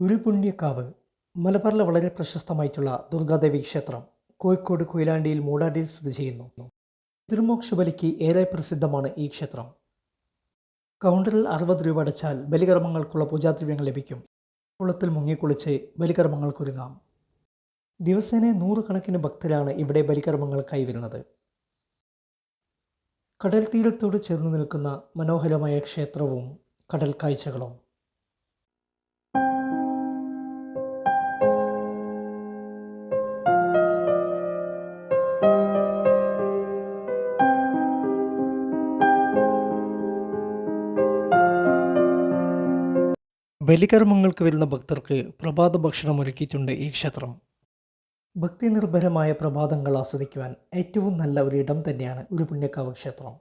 ഒരു പുണ്യക്കാവ് മലബാറിലെ വളരെ പ്രശസ്തമായിട്ടുള്ള ദുർഗാദേവി ക്ഷേത്രം കോഴിക്കോട് കൊയിലാണ്ടിയിൽ മൂടാടിയിൽ സ്ഥിതി ചെയ്യുന്നു. തിരുമോക്ഷ ബലിക്ക് ഏറെ പ്രസിദ്ധമാണ് ഈ ക്ഷേത്രം. കൗണ്ടറിൽ 60 രൂപ അടച്ചാൽ ബലികർമ്മങ്ങൾക്കുള്ള പൂജാദ്രവ്യങ്ങൾ ലഭിക്കും. കുളത്തിൽ മുങ്ങിക്കുളിച്ച് ബലികർമ്മങ്ങൾക്കൊരുങ്ങാം. ദിവസേന 100 കണക്കിന് ഭക്തരാണ് ഇവിടെ ബലികർമ്മങ്ങൾക്കായി വരുന്നത്. കടൽ തീരത്തോട് ചേർന്ന് നിൽക്കുന്ന മനോഹരമായ ക്ഷേത്രവും കടൽ കാഴ്ചകളും. ബലികർമ്മങ്ങൾക്ക് വരുന്ന ഭക്തർക്ക് പ്രഭാത ഭക്ഷണം ഒരുക്കിയിട്ടുണ്ട് ഈ ക്ഷേത്രം. ഭക്തി നിർഭരമായ പ്രഭാതങ്ങൾ ആസ്വദിക്കുവാൻ ഏറ്റവും നല്ല ഒരു ഇടം തന്നെയാണ് ഒരു പുണ്യക്കാവ് ക്ഷേത്രം.